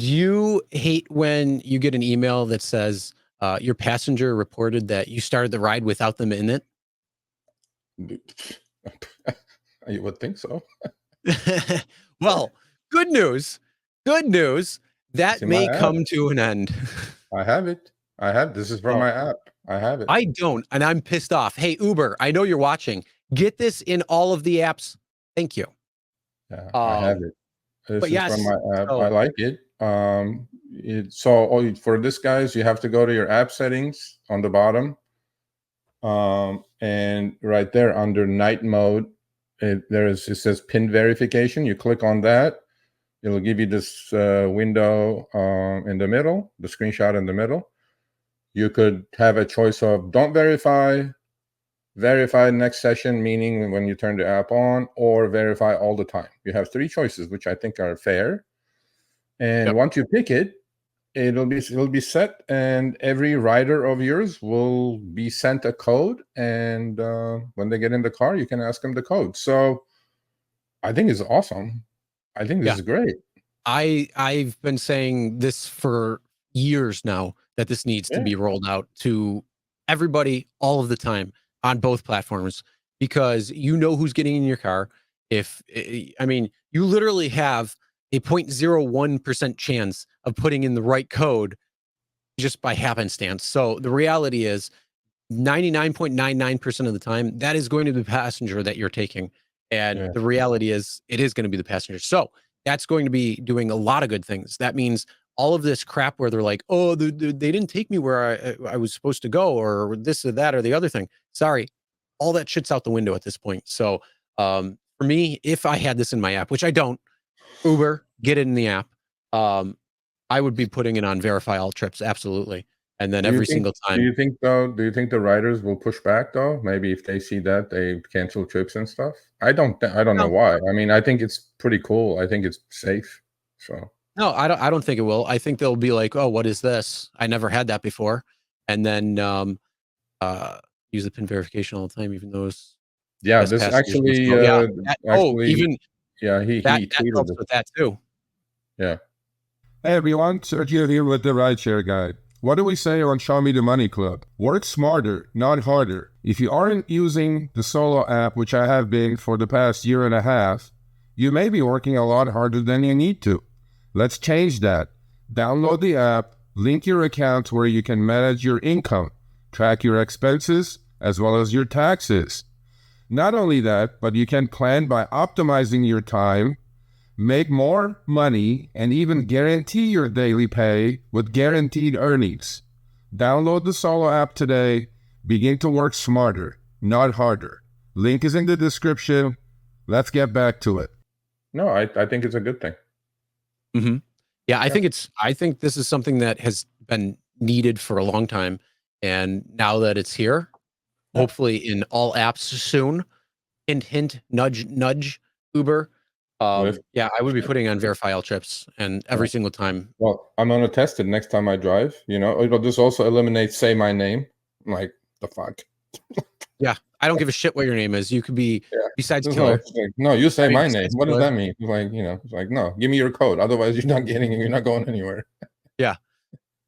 Do you hate when you get an email that says your passenger reported that you started the ride without them in it? You would think so. Well, good news. Good news. That may come to an end. I have it. This is from my app. I have it. I don't, and I'm pissed off. Hey, Uber, I know you're watching. Get this in all of the apps. Thank you. Yeah, I have it. This is from my app. so I like it. For this, guys, you have to go to your app settings on the bottom. And right there under night mode, it says pin verification. You click on that. It'll give you this window in the middle, the screenshot in the middle. You could have a choice of don't verify, verify next session, meaning when you turn the app on, or verify all the time. You have 3 choices, which I think are fair. And once you pick it, it'll be set, and every rider of yours will be sent a code. And when they get in the car, you can ask them the code. So I think it's awesome. I think this is great. I've been saying this for years now that this needs to be rolled out to everybody all of the time on both platforms, because you know who's getting in your car. I mean, you literally have a 0.01% chance of putting in the right code just by happenstance. So the reality is 99.99% of the time, that is going to be the passenger that you're taking. And the reality is it is going to be the passenger. So that's going to be doing a lot of good things. That means all of this crap where they're like, oh, they didn't take me where I was supposed to go, or this or that or the other thing. Sorry, all that shit's out the window at this point. So for me, if I had this in my app, which I don't, Uber, get it in the app. I would be putting it on verify all trips, absolutely. And then every single time. Do you think the riders will push back though? Maybe if they see that, they cancel trips and stuff. I don't know why. I mean, I think it's pretty cool. I think it's safe. So no, I don't think it will. I think they'll be like, oh, what is this? I never had that before. And then use the pin verification all the time, even though it's this actually he tweeted with that too. Yeah. Hey everyone, Sergio here with the Rideshare Guy. What do we say on Show Me the Money Club? Work smarter, not harder. If you aren't using the Solo app, which I have been for the past 1.5 years, you may be working a lot harder than you need to. Let's change that. Download the app, link your account where you can manage your income, track your expenses, as well as your taxes. Not only that, but you can plan by optimizing your time, make more money, and even guarantee your daily pay with guaranteed earnings. Download the Solo app today. Begin to work smarter, not harder. Link is in the description. Let's get back to it. No, I think it's a good thing. Mm-hmm. Yeah, I think this is something that has been needed for a long time. And now that it's here, hopefully in all apps soon, hint, nudge, nudge, Uber. I would be putting on verify all trips and every single time. Well, I'm gonna test it next time I drive. You know, this also eliminates say my name. I'm like, the fuck. Yeah, I don't give a shit what your name is. You could be besides killer. No, you say my name. What does killer. that mean? Like, it's like, no, give me your code. Otherwise, you're not going anywhere. Yeah,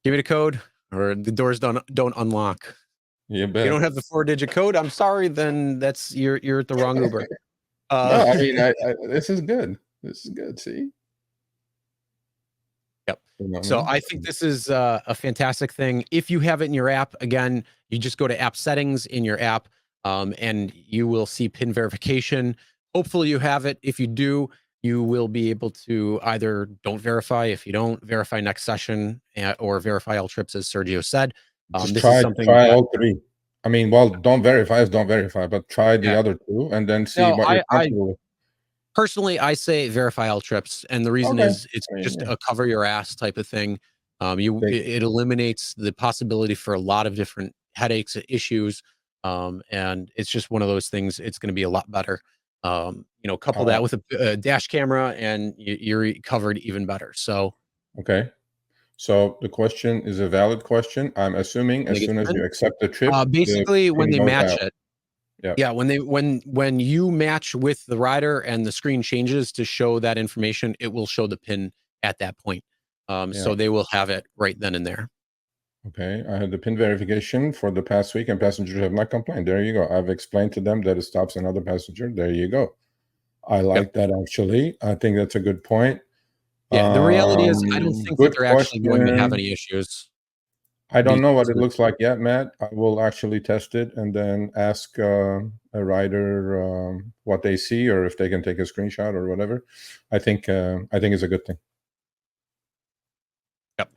give me the code, or the doors don't unlock. You bet. You don't have the 4-digit code. I'm sorry. Then you're at the wrong Uber. No, I mean, this is good. This is good. See. Yep. So I think this is a fantastic thing. If you have it in your app, again, you just go to app settings in your app, and you will see pin verification. Hopefully you have it. If you do, you will be able to either don't verify. If you don't, verify next session, or verify all trips, as Sergio said. Just try all 3. I mean, well, don't verify is don't verify, but try the other 2 and then see what you're comfortable with. Personally, I say verify all trips, and the reason is it's just a cover your ass type of thing. It eliminates the possibility for a lot of different headaches, issues, and it's just one of those things. It's going to be a lot better. Couple that with a dash camera, and you're covered even better. So, okay. So the question is a valid question. I'm assuming as soon as you accept the trip, basically when they match out. it. Yeah, when you match with the rider and the screen changes to show that information, it will show the pin at that point. So they will have it right then and there. Okay, I had the PIN verification for the past week and passengers have not complained. There you go. I've explained to them that it stops another passenger. There you go. I like that, actually. I think that's a good point. Yeah, the reality is I don't think that they're actually going to have any issues. I don't know what it looks like yet, Matt. I will actually test it and then ask a rider what they see, or if they can take a screenshot or whatever. I think it's a good thing. Yep,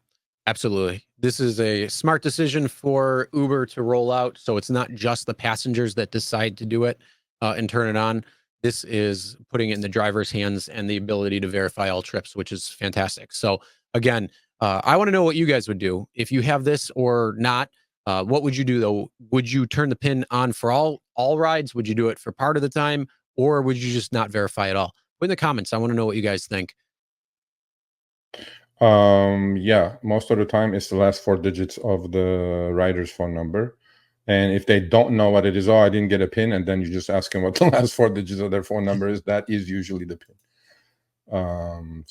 absolutely. This is a smart decision for Uber to roll out, so it's not just the passengers that decide to do it and turn it on. This is putting it in the driver's hands and the ability to verify all trips, which is fantastic. So again, I want to know what you guys would do if you have this or not. What would you do though? Would you turn the PIN on for all rides? Would you do it for part of the time, or would you just not verify at all? Put in the comments. I want to know what you guys think. Yeah, most of the time it's the last 4 digits of the rider's phone number. And if they don't know what it is, I didn't get a PIN, and then you just ask them what the last 4 digits of their phone number is. That is usually the PIN.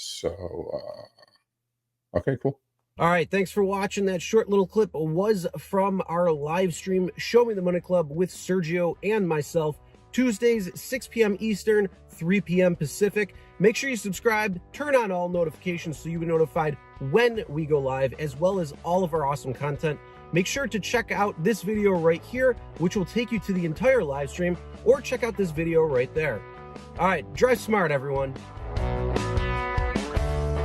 Okay, cool. All right, thanks for watching. That short little clip was from our live stream, Show Me the Money Club with Sergio and myself, Tuesdays, 6 p.m. Eastern, 3 p.m. Pacific. Make sure you subscribe, turn on all notifications so you'll be notified when we go live, as well as all of our awesome content. Make sure to check out this video right here, which will take you to the entire live stream, or check out this video right there. All right, drive smart, everyone.